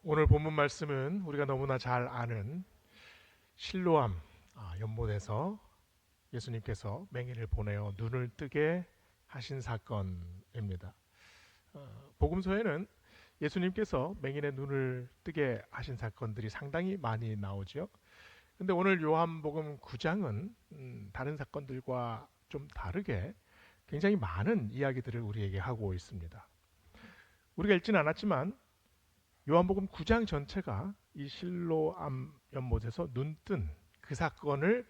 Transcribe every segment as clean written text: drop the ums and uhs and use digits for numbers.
오늘 본문 말씀은 우리가 너무나 잘 아는 실로암 연못에서 예수님께서 맹인을 보내어 눈을 뜨게 하신 사건입니다. 복음서에는 예수님께서 맹인의 눈을 뜨게 하신 사건들이 상당히 많이 나오죠. 근데 오늘 요한복음 9장은 다른 사건들과 좀 다르게 굉장히 많은 이야기들을 우리에게 하고 있습니다. 우리가 읽지는 않았지만 요한복음 9장 전체가 이 실로암 연못에서 눈뜬 그 사건을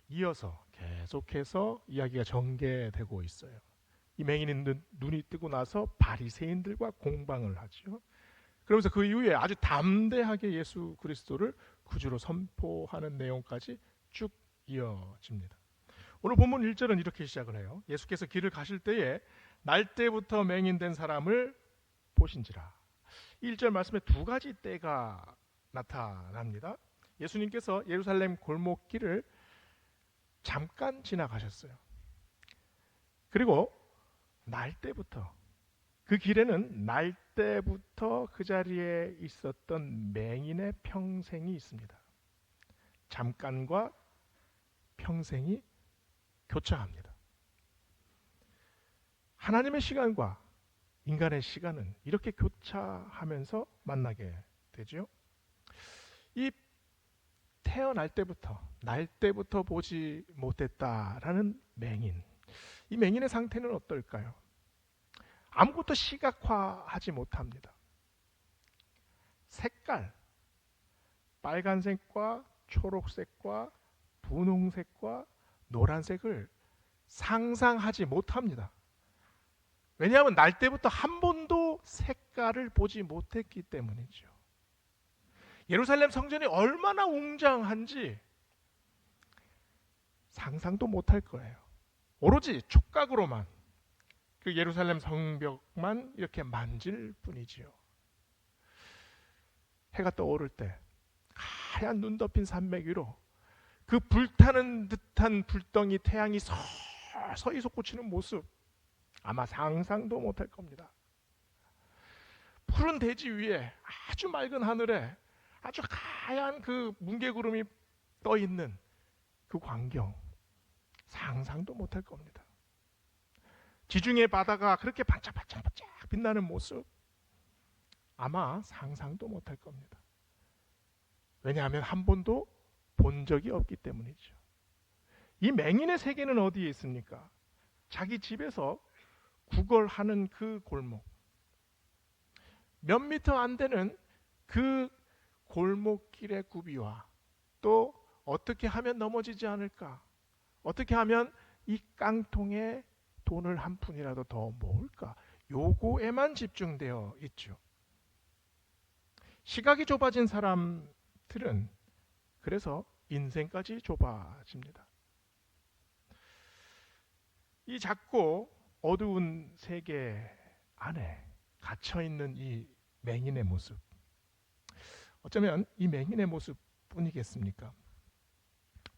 이어서 계속해서 이야기가 전개되고 있어요. 이 맹인은 눈이 뜨고 나서 바리새인들과 공방을 하죠. 그러면서 그 이후에 아주 담대하게 예수 그리스도를 구주로 선포하는 내용까지 쭉 이어집니다. 오늘 본문 1절은 이렇게 시작을 해요. 예수께서 길을 가실 때에 날 때부터 맹인된 사람을 보신지라. 1절 말씀에 두 가지 때가 나타납니다. 예수님께서 예루살렘 골목길을 잠깐 지나가셨어요. 그리고 날 때부터 그 길에는 날 때부터 그 자리에 있었던 맹인의 평생이 있습니다. 잠깐과 평생이 교차합니다. 하나님의 시간과 인간의 시간은 이렇게 교차하면서 만나게 되죠. 이 태어날 때부터 날 때부터 보지 못했다라는 맹인, 이 맹인의 상태는 어떨까요? 아무것도 시각화하지 못합니다. 색깔, 빨간색과 초록색과 분홍색과 노란색을 상상하지 못합니다. 왜냐하면 날 때부터 한 번도 색깔을 보지 못했기 때문이죠. 예루살렘 성전이 얼마나 웅장한지 상상도 못할 거예요. 오로지 촉각으로만 그 예루살렘 성벽만 이렇게 만질 뿐이지요. 해가 떠오를 때 하얀 눈 덮인 산맥 위로 그 불타는 듯한 불덩이 태양이 서서히 솟구치는 모습, 아마 상상도 못할 겁니다. 푸른 대지 위에 아주 맑은 하늘에 아주 하얀 그 뭉게구름이 떠 있는 그 광경, 상상도 못할 겁니다. 지중해 바다가 그렇게 반짝반짝 빛나는 모습, 아마 상상도 못할 겁니다. 왜냐하면 한 번도 본 적이 없기 때문이죠. 이 맹인의 세계는 어디에 있습니까? 자기 집에서 구걸하는 그 골목, 몇 미터 안 되는 그 골목길의 구비와 또 어떻게 하면 넘어지지 않을까, 어떻게 하면 이 깡통에 돈을 한 푼이라도 더 모을까, 요거에만 집중되어 있죠. 시각이 좁아진 사람들은 그래서 인생까지 좁아집니다. 이 작고 어두운 세계 안에 갇혀있는 이 맹인의 모습, 어쩌면 이 맹인의 모습뿐이겠습니까?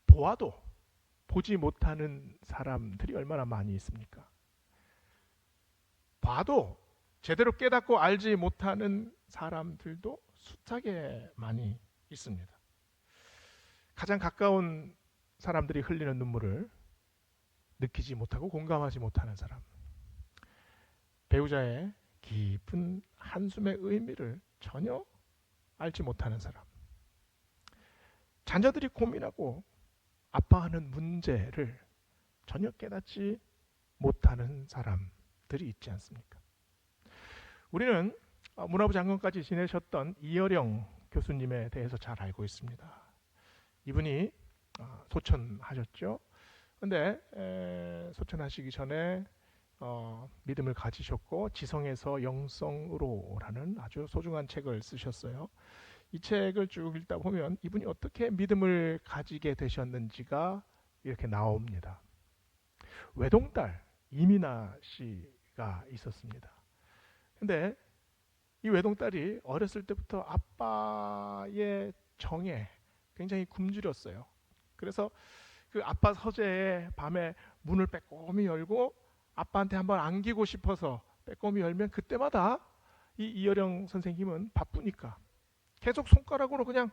보아도 보지 못하는 사람들이 얼마나 많이 있습니까? 봐도 제대로 깨닫고 알지 못하는 사람들도 숱하게 많이 있습니다. 가장 가까운 사람들이 흘리는 눈물을 느끼지 못하고 공감하지 못하는 사람, 배우자의 깊은 한숨의 의미를 전혀 알지 못하는 사람, 자녀들이 고민하고 아파하는 문제를 전혀 깨닫지 못하는 사람들이 있지 않습니까? 우리는 문화부 장관까지 지내셨던 이어령 교수님에 대해서 잘 알고 있습니다. 이분이 소천하셨죠. 그런데 소천하시기 전에 믿음을 가지셨고 지성에서 영성으로라는 아주 소중한 책을 쓰셨어요. 이 책을 쭉 읽다 보면 이분이 어떻게 믿음을 가지게 되셨는지가 이렇게 나옵니다. 외동딸 이민아 씨가 있었습니다. 근데 이 외동딸이 어렸을 때부터 아빠의 정에 굉장히 굶주렸어요. 그래서 그 아빠 서재에 밤에 문을 빼꼼히 열고 아빠한테 한번 안기고 싶어서 빼꼼히 열면 그때마다 이 이어령 선생님은 바쁘니까 계속 손가락으로 그냥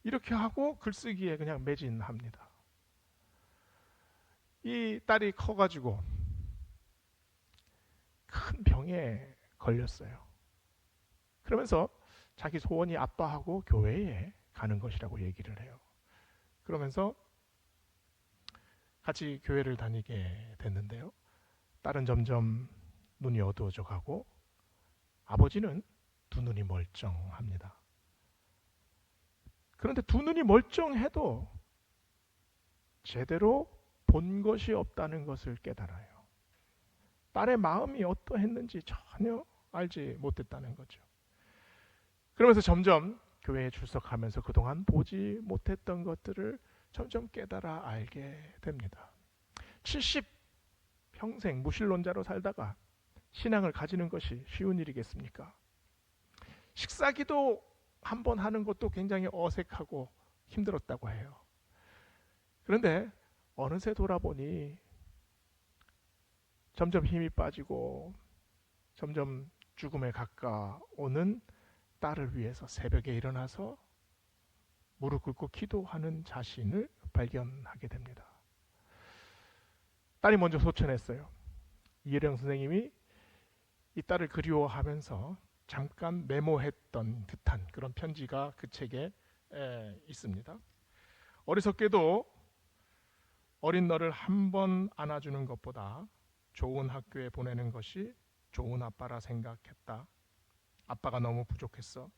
이렇게 하고 글쓰기에 그냥 매진합니다. 이 딸이 커가지고 큰 병에 걸렸어요. 그러면서 자기 소원이 아빠하고 교회에 가는 것이라고 얘기를 해요. 그러면서 같이 교회를 다니게 됐는데요. 딸은 점점 눈이 어두워져 가고 아버지는 두 눈이 멀쩡합니다. 그런데 두 눈이 멀쩡해도 제대로 본 것이 없다는 것을 깨달아요. 딸의 마음이 어떠했는지 전혀 알지 못했다는 거죠. 그러면서 점점 교회에 출석하면서 그동안 보지 못했던 것들을 점점 깨달아 알게 됩니다. 70평생 무신론자로 살다가 신앙을 가지는 것이 쉬운 일이겠습니까? 식사기도 한 번 하는 것도 굉장히 어색하고 힘들었다고 해요. 그런데 어느새 돌아보니 점점 힘이 빠지고 점점 죽음에 가까워오는 딸을 위해서 새벽에 일어나서 무릎 꿇고 기도하는 자신을 발견하게 됩니다. 딸이 먼저 소천했어요. 이혜령 선생님이 이 딸을 그리워하면서 잠깐 메모했던 듯한 그런 편지가 그 책에 있습니다. 어리석게도 어린 너를 한 번 안아주는 것보다 좋은 학교에 보내는 것이 좋은 아빠라 생각했다. 아빠가 너무 부족했어.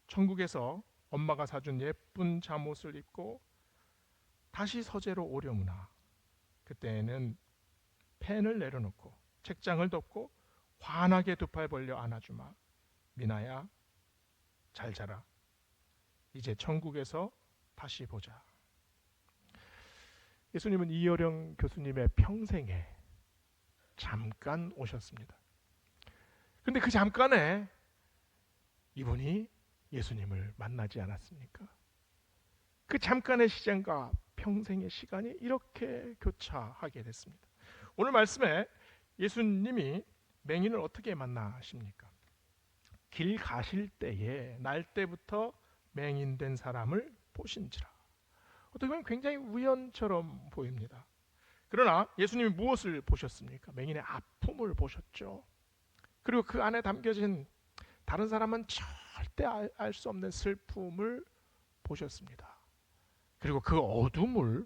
천국에서 엄마가 사준 예쁜 잠옷을 입고 다시 서재로 오려무나. 그때는 펜을 내려놓고 책장을 덮고 환하게 두 팔 벌려 안아주마. 미나야, 잘 자라. 이제 천국에서 다시 보자. 예수님은 이효령 교수님의 평생에 잠깐 오셨습니다. 근데 그 잠깐에 이분이 예수님을 만나지 않았습니까? 그 잠깐의 시간과 평생의 시간이 이렇게 교차하게 됐습니다. 오늘 말씀에 예수님이 맹인을 어떻게 만나십니까? 길 가실 때에 날 때부터 맹인된 사람을 보신지라. 어떻게 보면 굉장히 우연처럼 보입니다. 그러나 예수님이 무엇을 보셨습니까? 맹인의 아픔을 보셨죠. 그리고 그 안에 담겨진 다른 사람은 절대 알 수 없는 슬픔을 보셨습니다. 그리고 그 어둠을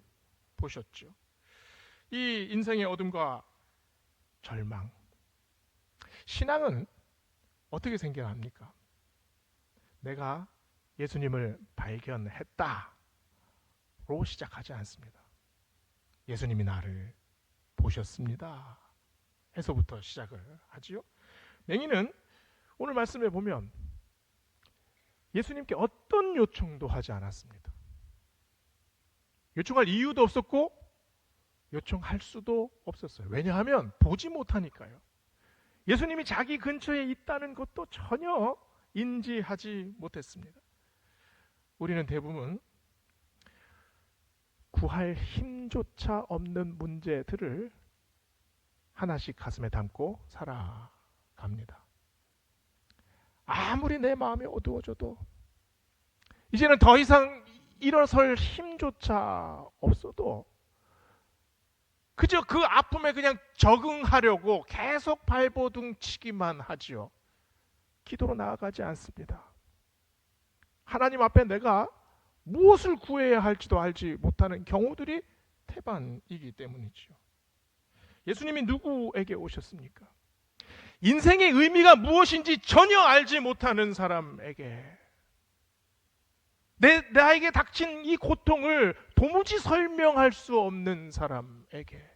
보셨죠. 이 인생의 어둠과 절망. 신앙은 어떻게 생겨납니까? 내가 예수님을 발견했다로 시작하지 않습니다. 예수님이 나를 보셨습니다 해서부터 시작을 하지요. 맹인은 오늘 말씀에 보면 예수님께 어떤 요청도 하지 않았습니다. 요청할 이유도 없었고 요청할 수도 없었어요. 왜냐하면 보지 못하니까요. 예수님이 자기 근처에 있다는 것도 전혀 인지하지 못했습니다. 우리는 대부분 구할 힘조차 없는 문제들을 하나씩 가슴에 담고 살아갑니다. 아무리 내 마음이 어두워져도 이제는 더 이상 일어설 힘조차 없어도 그저 그 아픔에 그냥 적응하려고 계속 발버둥 치기만 하지요. 기도로 나아가지 않습니다. 하나님 앞에 내가 무엇을 구해야 할지도 알지 못하는 경우들이 태반이기 때문이지요. 예수님이 누구에게 오셨습니까? 인생의 의미가 무엇인지 전혀 알지 못하는 사람에게, 나에게 닥친 이 고통을 도무지 설명할 수 없는 사람에게,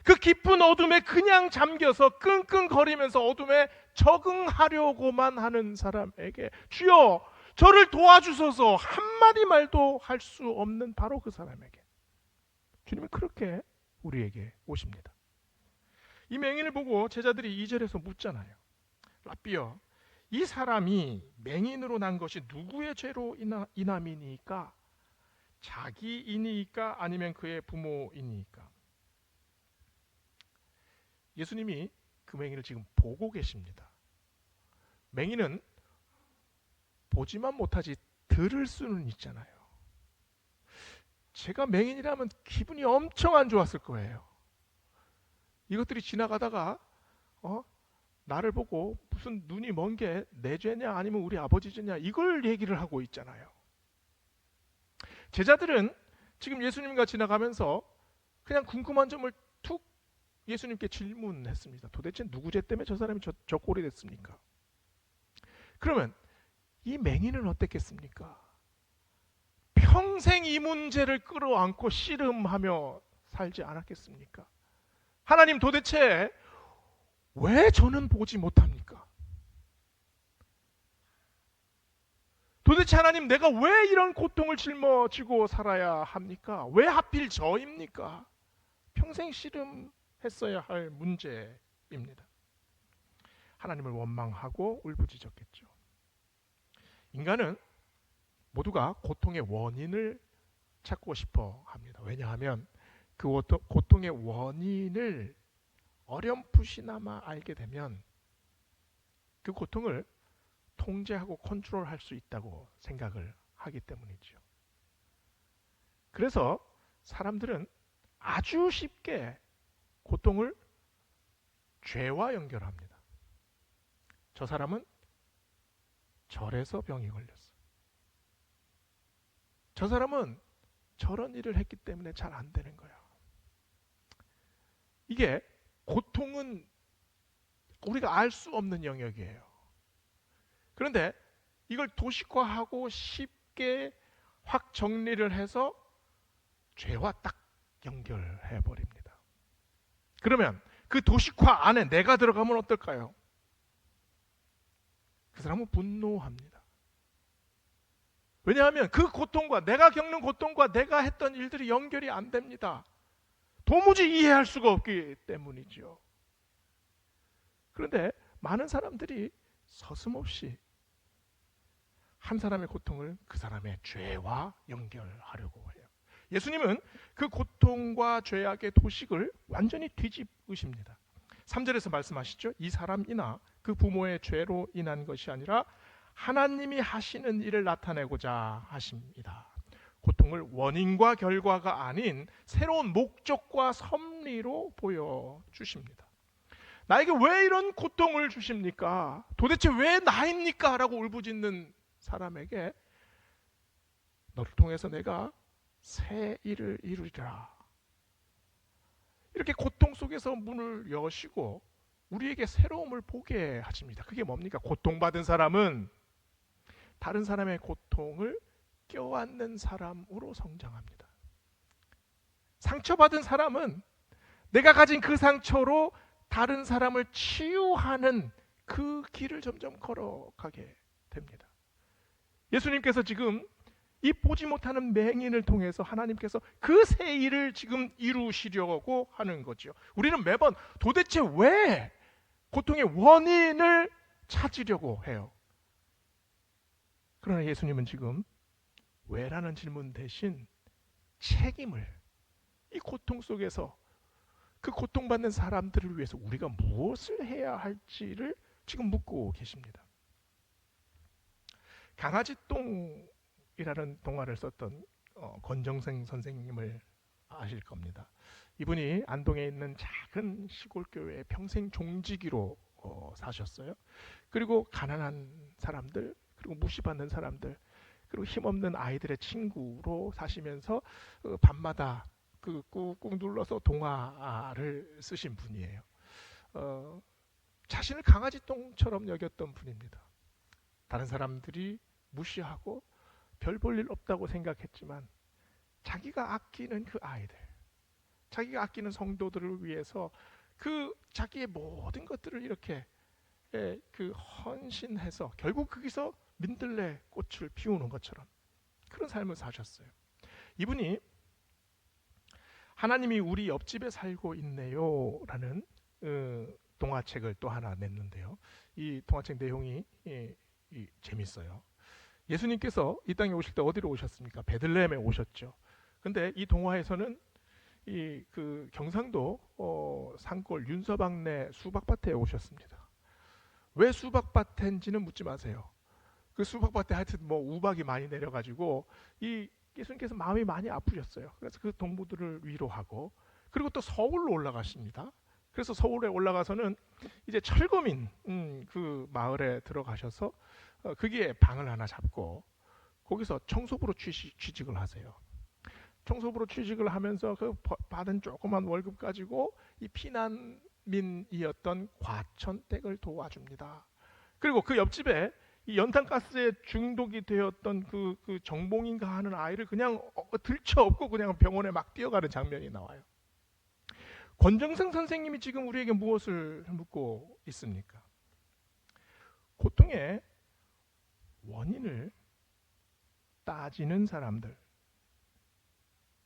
그 깊은 어둠에 그냥 잠겨서 끙끙거리면서 어둠에 적응하려고만 하는 사람에게 주여 저를 도와주소서 한마디 말도 할 수 없는 바로 그 사람에게 주님은 그렇게 우리에게 오십니다. 이 맹인을 보고 제자들이 2절에서 묻잖아요. 라삐여, 이 사람이 맹인으로 난 것이 누구의 죄로 인함이니까? 자기이니까 아니면 그의 부모이니까? 예수님이 그 맹인을 지금 보고 계십니다. 맹인은 보지만 못하지 들을 수는 있잖아요. 제가 맹인이라면 기분이 엄청 안 좋았을 거예요. 이것들이 지나가다가 나를 보고 무슨 눈이 먼 게 내 죄냐 아니면 우리 아버지 죄냐 이걸 얘기를 하고 있잖아요. 제자들은 지금 예수님과 지나가면서 그냥 궁금한 점을 툭 예수님께 질문했습니다. 도대체 누구 죄 때문에 저 사람이 저 꼴이 됐습니까? 그러면 이 맹인은 어땠겠습니까? 평생 이 문제를 끌어안고 씨름하며 살지 않았겠습니까? 하나님 도대체 왜 저는 보지 못합니까? 도대체 하나님 내가 왜 이런 고통을 짊어지고 살아야 합니까? 왜 하필 저입니까? 평생 씨름했어야 할 문제입니다. 하나님을 원망하고 울부짖었겠죠. 인간은 모두가 고통의 원인을 찾고 싶어 합니다. 왜냐하면 그 고통의 원인을 어렴풋이나마 알게 되면 그 고통을 통제하고 컨트롤할 수 있다고 생각을 하기 때문이죠. 그래서 사람들은 아주 쉽게 고통을 죄와 연결합니다. 저 사람은 절에서 병이 걸렸어. 저 사람은 저런 일을 했기 때문에 잘 안 되는 거야. 이게 고통은 우리가 알 수 없는 영역이에요. 그런데 이걸 도식화하고 쉽게 확 정리를 해서 죄와 딱 연결해 버립니다. 그러면 그 도식화 안에 내가 들어가면 어떨까요? 그 사람은 분노합니다. 왜냐하면 그 고통과 내가 겪는 고통과 내가 했던 일들이 연결이 안 됩니다. 도무지 이해할 수가 없기 때문이죠. 그런데 많은 사람들이 서슴없이 한 사람의 고통을 그 사람의 죄와 연결하려고 해요. 예수님은 그 고통과 죄악의 도식을 완전히 뒤집으십니다. 3절에서 말씀하시죠. 이 사람이나 그 부모의 죄로 인한 것이 아니라 하나님이 하시는 일을 나타내고자 하십니다. 고통을 원인과 결과가 아닌 새로운 목적과 섭리로 보여주십니다. 나에게 왜 이런 고통을 주십니까? 도대체 왜 나입니까? 라고 울부짖는 사람에게 너를 통해서 내가 새 일을 이루리라. 이렇게 고통 속에서 문을 여시고 우리에게 새로움을 보게 하십니다. 그게 뭡니까? 고통받은 사람은 다른 사람의 고통을 껴안는 사람으로 성장합니다. 상처받은 사람은 내가 가진 그 상처로 다른 사람을 치유하는 그 길을 점점 걸어가게 됩니다. 예수님께서 지금 이 보지 못하는 맹인을 통해서 하나님께서 그 새 일을 지금 이루시려고 하는 거죠. 우리는 매번 도대체 왜 고통의 원인을 찾으려고 해요. 그러나 예수님은 지금 왜라는 질문 대신 책임을 이 고통 속에서 그 고통받는 사람들을 위해서 우리가 무엇을 해야 할지를 지금 묻고 계십니다. 강아지똥이라는 동화를 썼던 권정생 선생님을 아실 겁니다. 이분이 안동에 있는 작은 시골 교회에 평생 종지기로 사셨어요. 그리고 가난한 사람들, 그리고 무시받는 사람들, 그리고 힘없는 아이들의 친구로 사시면서 밤마다 그 꾹꾹 눌러서 동화를 쓰신 분이에요. 자신을 강아지똥처럼 여겼던 분입니다. 다른 사람들이 무시하고 별 볼 일 없다고 생각했지만 자기가 아끼는 그 아이들, 자기가 아끼는 성도들을 위해서 그 자기의 모든 것들을 이렇게 그 헌신해서 결국 거기서 민들레 꽃을 피우는 것처럼 그런 삶을 사셨어요. 이분이 하나님이 우리 옆집에 살고 있네요 라는 동화책을 또 하나 냈는데요. 이 동화책 내용이 재밌어요. 예수님께서 이 땅에 오실 때 어디로 오셨습니까? 베들레헴에 오셨죠. 근데 이 동화에서는 그 경상도 산골 윤서방네 수박밭에 오셨습니다. 왜 수박밭인지는 묻지 마세요. 그 수박밭에 하여튼 뭐 우박이 많이 내려가지고 이 예수님께서 마음이 많이 아프셨어요. 그래서 그 동무들을 위로하고 그리고 또 서울로 올라가십니다. 그래서 서울에 올라가서는 이제 철거민 그 마을에 들어가셔서 거기에 방을 하나 잡고 거기서 청소부로 취직을 하세요. 청소부로 취직을 하면서 그 받은 조그만 월급 가지고 이 피난민이었던 과천댁을 도와줍니다. 그리고 그 옆집에 이 연탄가스에 중독이 되었던 그 정봉인가 하는 아이를 그냥 들쳐업고 그냥 병원에 막 뛰어가는 장면이 나와요. 권정승 선생님이 지금 우리에게 무엇을 묻고 있습니까? 고통의 원인을 따지는 사람들,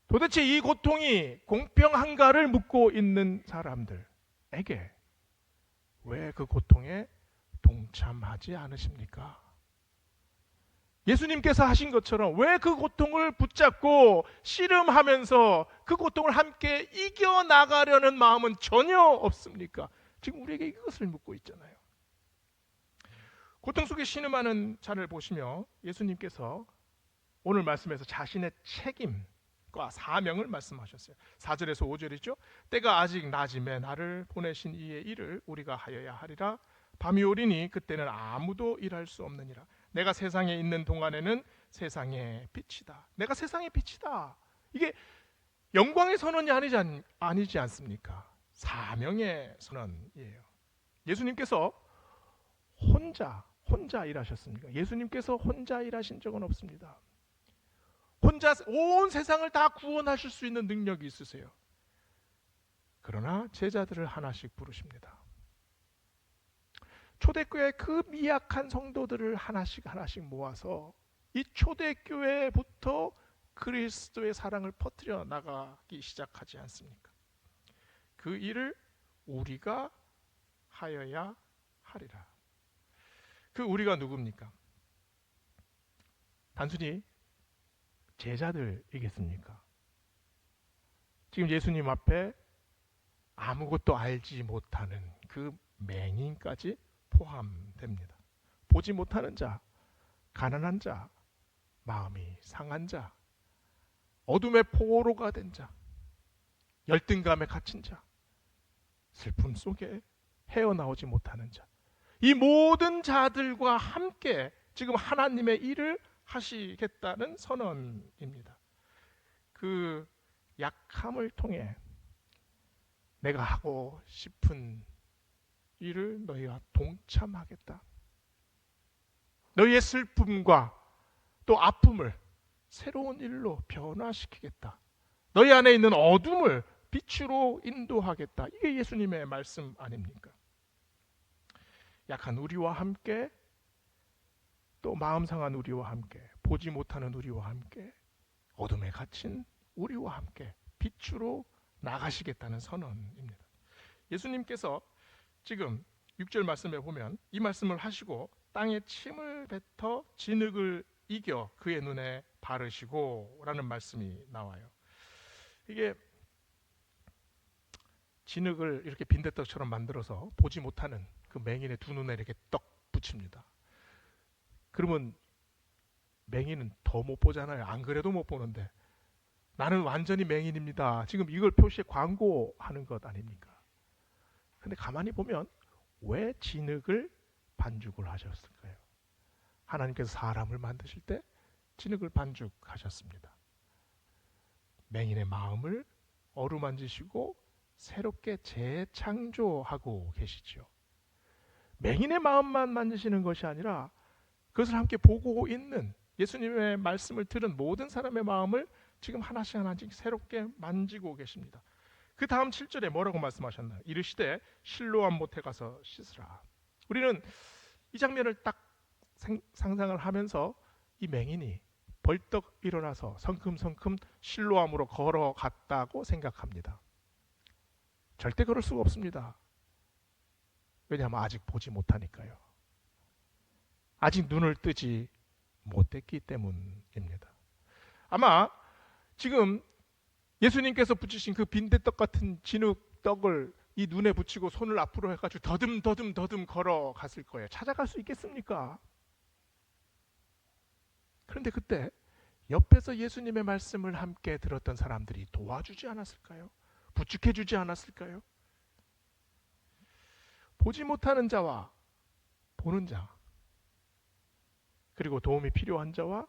도대체 이 고통이 공평한가를 묻고 있는 사람들에게 왜 그 고통에 동참하지 않으십니까? 예수님께서 하신 것처럼 왜 그 고통을 붙잡고 씨름하면서 그 고통을 함께 이겨나가려는 마음은 전혀 없습니까? 지금 우리에게 이것을 묻고 있잖아요. 고통 속에 신음하는 자를 보시며 예수님께서 오늘 말씀에서 자신의 책임과 사명을 말씀하셨어요. 4절에서 5절이죠. 때가 아직 낮음에 나를 보내신 이의 일을 우리가 하여야 하리라. 밤이 오리니 그때는 아무도 일할 수 없느니라. 내가 세상에 있는 동안에는 세상의 빛이다. 내가 세상의 빛이다. 이게 영광의 선언이 아니지 않습니까? 사명의 선언이에요. 예수님께서 혼자 일하셨습니까? 예수님께서 혼자 일하신 적은 없습니다. 혼자 온 세상을 다 구원하실 수 있는 능력이 있으세요. 그러나 제자들을 하나씩 부르십니다. 초대교회 그 미약한 성도들을 하나씩 모아서 이 초대교회부터 그리스도의 사랑을 퍼뜨려 나가기 시작하지 않습니까? 그 일을 우리가 하여야 하리라. 그 우리가 누굽니까? 단순히 제자들이겠습니까? 지금 예수님 앞에 아무것도 알지 못하는 그 맹인까지 포함됩니다. 보지 못하는 자, 가난한 자, 마음이 상한 자, 어둠의 포로가 된 자, 열등감에 갇힌 자, 슬픔 속에 헤어나오지 못하는 자, 이 모든 자들과 함께 지금 하나님의 일을 하시겠다는 선언입니다. 그 약함을 통해 내가 하고 싶은 일을 너희와 동참하겠다. 너희의 슬픔과 또 아픔을 새로운 일로 변화시키겠다. 너희 안에 있는 어둠을 빛으로 인도하겠다. 이게 예수님의 말씀 아닙니까? 약한 우리와 함께 또 마음 상한 우리와 함께 보지 못하는 우리와 함께 어둠에 갇힌 우리와 함께 빛으로 나가시겠다는 선언입니다. 예수님께서 지금 6절 말씀에 보면 이 말씀을 하시고 땅에 침을 뱉어 진흙을 이겨 그의 눈에 바르시고 라는 말씀이 나와요. 이게 진흙을 이렇게 빈대떡처럼 만들어서 보지 못하는 그 맹인의 두 눈에 이렇게 떡 붙입니다. 그러면 맹인은 더 못 보잖아요. 안 그래도 못 보는데 나는 완전히 맹인입니다. 지금 이걸 표시해 광고하는 것 아닙니까? 근데 가만히 보면 왜 진흙을 반죽을 하셨을까요? 하나님께서 사람을 만드실 때 진흙을 반죽하셨습니다. 맹인의 마음을 어루만지시고 새롭게 재창조하고 계시죠. 맹인의 마음만 만지시는 것이 아니라 그것을 함께 보고 있는 예수님의 말씀을 들은 모든 사람의 마음을 지금 하나씩 새롭게 만지고 계십니다. 그 다음 7절에 뭐라고 말씀하셨나요? 이르시되 실로암 못에 가서 씻으라. 우리는 이 장면을 딱 상상을 하면서 이 맹인이 벌떡 일어나서 성큼성큼 실로암으로 걸어갔다고 생각합니다. 절대 그럴 수가 없습니다. 왜냐하면 아직 보지 못하니까요. 아직 눈을 뜨지 못했기 때문입니다. 아마 지금 예수님께서 붙이신 그 빈대떡 같은 진흙떡을 이 눈에 붙이고 손을 앞으로 해가지고 더듬 걸어갔을 거예요. 찾아갈 수 있겠습니까? 그런데 그때 옆에서 예수님의 말씀을 함께 들었던 사람들이 도와주지 않았을까요? 부축해주지 않았을까요? 보지 못하는 자와 보는 자, 그리고 도움이 필요한 자와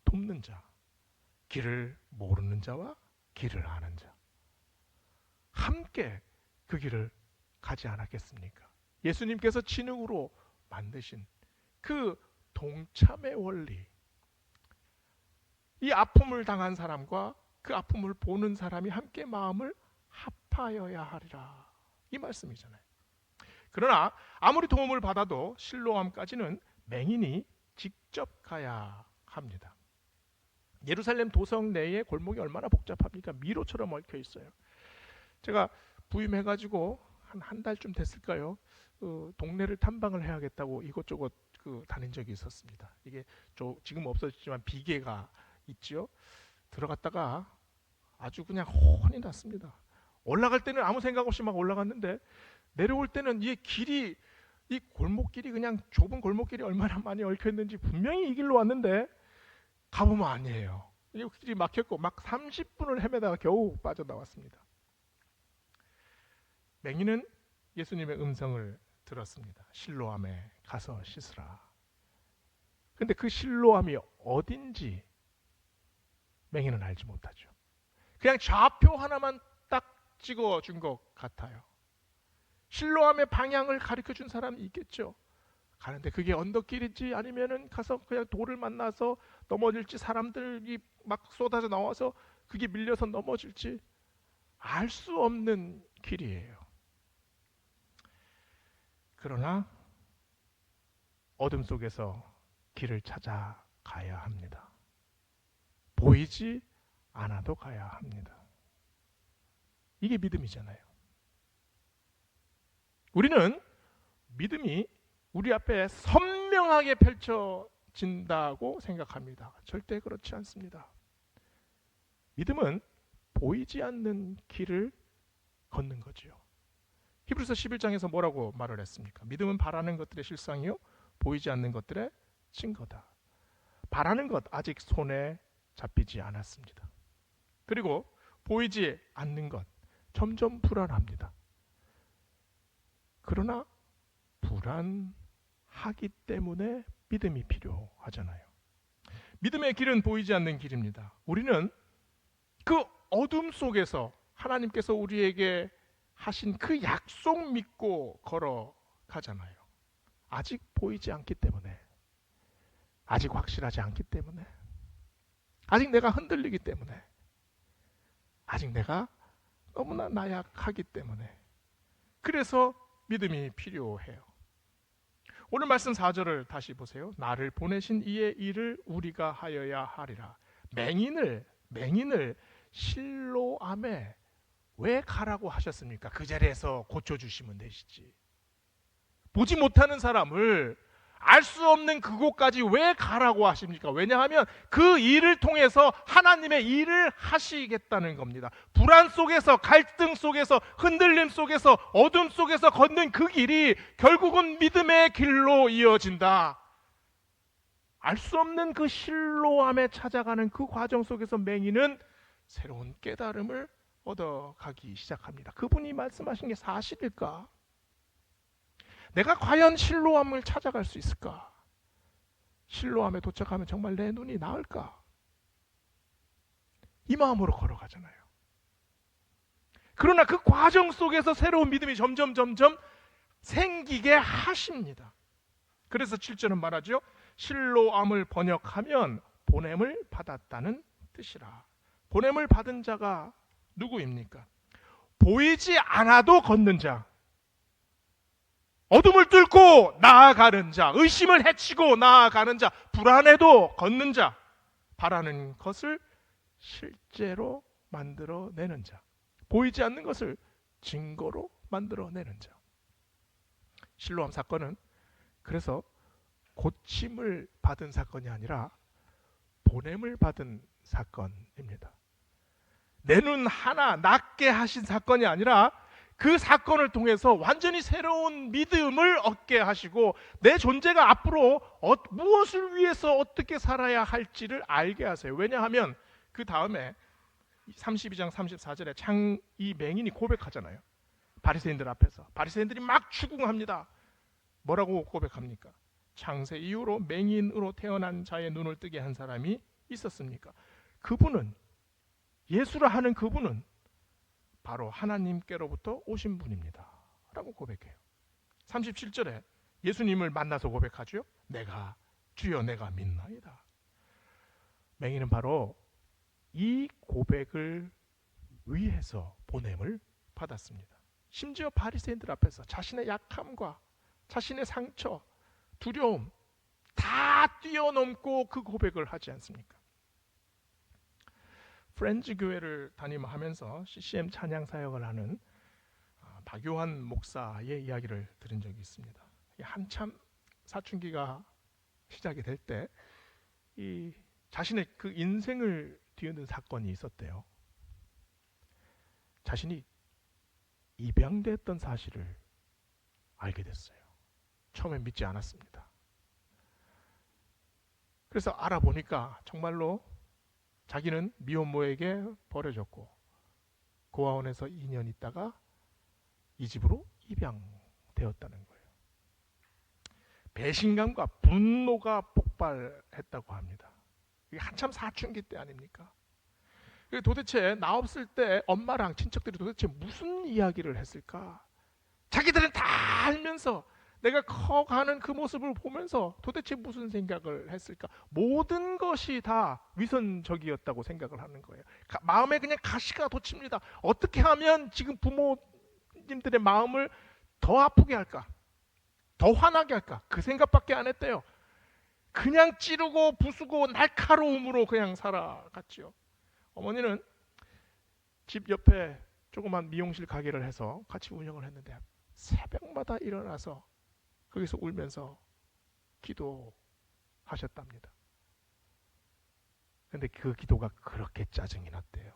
돕는 자, 길을 모르는 자와 길을 아는 자, 함께 그 길을 가지 않았겠습니까? 예수님께서 진흙으로 만드신 그 동참의 원리, 이 아픔을 당한 사람과 그 아픔을 보는 사람이 함께 마음을 합하여야 하리라, 이 말씀이잖아요. 그러나 아무리 도움을 받아도 실로암까지는 맹인이 직접 가야 합니다. 예루살렘 도성 내에 골목이 얼마나 복잡합니까? 미로처럼 얽혀 있어요. 제가 부임해가지고 한 달쯤 됐을까요? 동네를 탐방을 해야겠다고 이곳저곳 다닌 적이 있었습니다. 이게 지금 없어졌지만 비계가 있지요. 들어갔다가 아주 그냥 혼이 났습니다. 올라갈 때는 아무 생각 없이 막 올라갔는데 내려올 때는 이 골목길이 그냥 좁은 골목길이 얼마나 많이 얽혀 있는지 분명히 이 길로 왔는데 가보면 아니에요. 이 길이 막혔고 막 30분을 헤매다가 겨우 빠져나왔습니다. 맹인은 예수님의 음성을 들었습니다. 실로암에 가서 씻으라. 근데 그 실로암이 어딘지 맹인은 알지 못하죠. 그냥 좌표 하나만 딱 찍어준 것 같아요. 실로암의 방향을 가르쳐준 사람이 있겠죠. 가는데 그게 언덕길인지 아니면은 가서 그냥 돌을 만나서 넘어질지, 사람들이 막 쏟아져 나와서 그게 밀려서 넘어질지 알 수 없는 길이에요. 그러나 어둠 속에서 길을 찾아가야 합니다. 보이지 않아도 가야 합니다. 이게 믿음이잖아요. 우리는 믿음이 우리 앞에 선명하게 펼쳐진다고 생각합니다. 절대 그렇지 않습니다. 믿음은 보이지 않는 길을 걷는 거지요. 히브리서 11장에서 뭐라고 말을 했습니까? 믿음은 바라는 것들의 실상이요 보이지 않는 것들의 증거다. 바라는 것 아직 손에 잡히지 않았습니다. 그리고 보이지 않는 것 점점 불안합니다. 그러나 불안하기 때문에 믿음이 필요하잖아요. 믿음의 길은 보이지 않는 길입니다. 우리는 그 어둠 속에서 하나님께서 우리에게 하신 그 약속 믿고 걸어가잖아요. 아직 보이지 않기 때문에, 아직 확실하지 않기 때문에, 아직 내가 흔들리기 때문에, 아직 내가 너무나 나약하기 때문에, 그래서 믿음이 필요해요. 오늘 말씀 4절을 다시 보세요. 나를 보내신 이의 일을 우리가 하여야 하리라. 맹인을 실로암에 왜 가라고 하셨습니까? 그 자리에서 고쳐주시면 되시지. 보지 못하는 사람을 알 수 없는 그곳까지 왜 가라고 하십니까? 왜냐하면 그 일을 통해서 하나님의 일을 하시겠다는 겁니다. 불안 속에서, 갈등 속에서, 흔들림 속에서, 어둠 속에서 걷는 그 길이 결국은 믿음의 길로 이어진다. 알 수 없는 그 실로암에 찾아가는 그 과정 속에서 맹인은 새로운 깨달음을 얻어가기 시작합니다. 그분이 말씀하신 게 사실일까? 내가 과연 실로암을 찾아갈 수 있을까? 실로암에 도착하면 정말 내 눈이 나을까? 이 마음으로 걸어가잖아요. 그러나 그 과정 속에서 새로운 믿음이 점점 생기게 하십니다. 그래서 7절은 말하죠. 실로암을 번역하면 보냄을 받았다는 뜻이라. 보냄을 받은 자가 누구입니까? 보이지 않아도 걷는 자, 어둠을 뚫고 나아가는 자, 의심을 헤치고 나아가는 자, 불안해도 걷는 자, 바라는 것을 실제로 만들어내는 자, 보이지 않는 것을 증거로 만들어내는 자. 실로암 사건은 그래서 고침을 받은 사건이 아니라 보냄을 받은 사건입니다. 내 눈 하나 낫게 하신 사건이 아니라 그 사건을 통해서 완전히 새로운 믿음을 얻게 하시고 내 존재가 앞으로 무엇을 위해서 어떻게 살아야 할지를 알게 하세요. 왜냐하면 그 다음에 32장 34절에 이 맹인이 고백하잖아요. 바리새인들 앞에서. 바리새인들이 막 추궁합니다. 뭐라고 고백합니까? 창세 이후로 맹인으로 태어난 자의 눈을 뜨게 한 사람이 있었습니까? 그분은, 예수라 하는 그분은 바로 하나님께로부터 오신 분입니다 라고 고백해요. 37절에 예수님을 만나서 고백하죠. 내가 주여 내가 믿나이다. 맹인은 바로 이 고백을 위해서 보냄을 받았습니다. 심지어 바리새인들 앞에서 자신의 약함과 자신의 상처, 두려움 다 뛰어넘고 그 고백을 하지 않습니까? 프렌즈 교회를 다니면서 CCM 찬양 사역을 하는 박요한 목사의 이야기를 들은 적이 있습니다. 한참 사춘기가 시작이 될 때 이 자신의 그 인생을 뒤흔든 사건이 있었대요. 자신이 입양됐던 사실을 알게 됐어요. 처음엔 믿지 않았습니다. 그래서 알아보니까 정말로 자기는 미혼모에게 버려졌고 고아원에서 2년 있다가 이 집으로 입양되었다는 거예요. 배신감과 분노가 폭발했다고 합니다. 이게 한참 사춘기 때 아닙니까? 도대체 나 없을 때 엄마랑 친척들이 도대체 무슨 이야기를 했을까? 자기들은 다 알면서 내가 커가는 그 모습을 보면서 도대체 무슨 생각을 했을까? 모든 것이 다 위선적이었다고 생각을 하는 거예요. 마음에 그냥 가시가 돋칩니다. 어떻게 하면 지금 부모님들의 마음을 더 아프게 할까? 더 화나게 할까? 그 생각밖에 안 했대요. 그냥 찌르고 부수고 날카로움으로 그냥 살아갔죠. 어머니는 집 옆에 조그만 미용실 가게를 해서 같이 운영을 했는데 새벽마다 일어나서 거기서 울면서 기도하셨답니다. 그런데 그 기도가 그렇게 짜증이 났대요.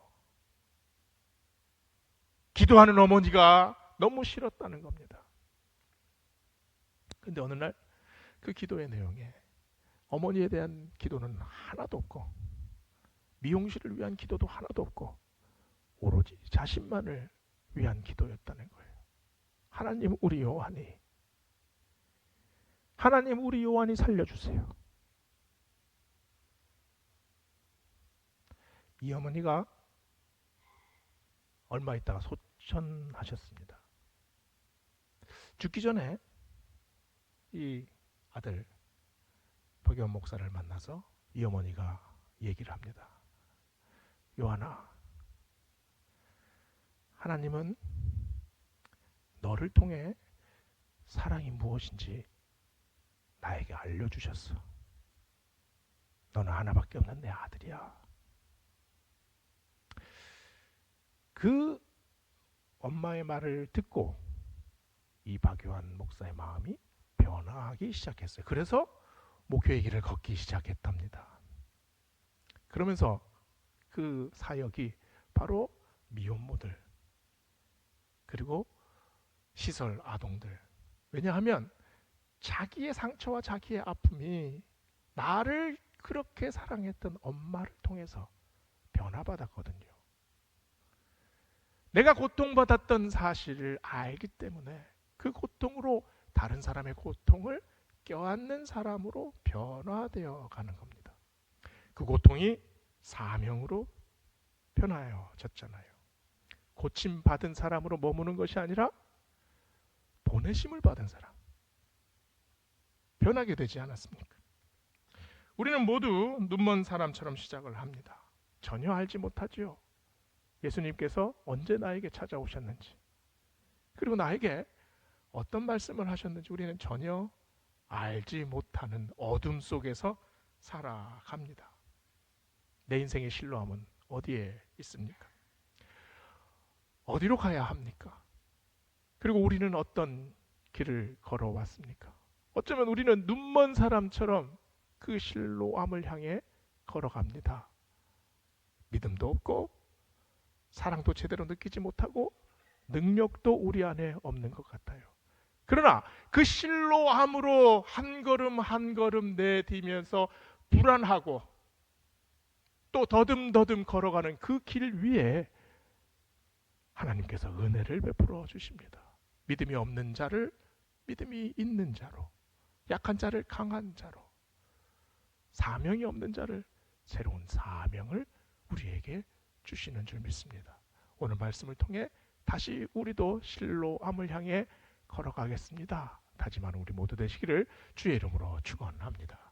기도하는 어머니가 너무 싫었다는 겁니다. 그런데 어느 날 그 기도의 내용에 어머니에 대한 기도는 하나도 없고 미용실을 위한 기도도 하나도 없고 오로지 자신만을 위한 기도였다는 거예요. 하나님 우리 요한이 살려주세요. 이 어머니가 얼마 있다가 소천하셨습니다. 죽기 전에 이 아들 박요한 목사를 만나서 이 어머니가 얘기를 합니다. 요한아, 하나님은 너를 통해 사랑이 무엇인지 나에게 알려주셨어. 너는 하나밖에 없는 내 아들이야. 그 엄마의 말을 듣고 이 박요한 목사의 마음이 변화하기 시작했어요. 그래서 목회의 길을 걷기 시작했답니다. 그러면서 그 사역이 바로 미혼모들 그리고 시설 아동들, 왜냐하면 자기의 상처와 자기의 아픔이 나를 그렇게 사랑했던 엄마를 통해서 변화받았거든요. 내가 고통받았던 사실을 알기 때문에 그 고통으로 다른 사람의 고통을 껴안는 사람으로 변화되어 가는 겁니다. 그 고통이 사명으로 변화해졌잖아요. 고침받은 사람으로 머무는 것이 아니라 보내심을 받은 사람, 변하게 되지 않았습니까? 우리는 모두 눈먼 사람처럼 시작을 합니다. 전혀 알지 못하지요. 예수님께서 언제 나에게 찾아오셨는지, 그리고 나에게 어떤 말씀을 하셨는지 우리는 전혀 알지 못하는 어둠 속에서 살아갑니다. 내 인생의 실로함은 어디에 있습니까? 어디로 가야 합니까? 그리고 우리는 어떤 길을 걸어왔습니까? 어쩌면 우리는 눈먼 사람처럼 그 실로함을 향해 걸어갑니다. 믿음도 없고 사랑도 제대로 느끼지 못하고 능력도 우리 안에 없는 것 같아요. 그러나 그 실로함으로 한 걸음 한 걸음 내디면서 불안하고 또 더듬더듬 걸어가는 그 길 위에 하나님께서 은혜를 베풀어 주십니다. 믿음이 없는 자를 믿음이 있는 자로, 약한 자를 강한 자로, 사명이 없는 자를 새로운 사명을 우리에게 주시는 줄 믿습니다. 오늘 말씀을 통해 다시 우리도 실로암을 향해 걸어가겠습니다. 다짐하는 우리 모두 되시기를 주의 이름으로 축원합니다.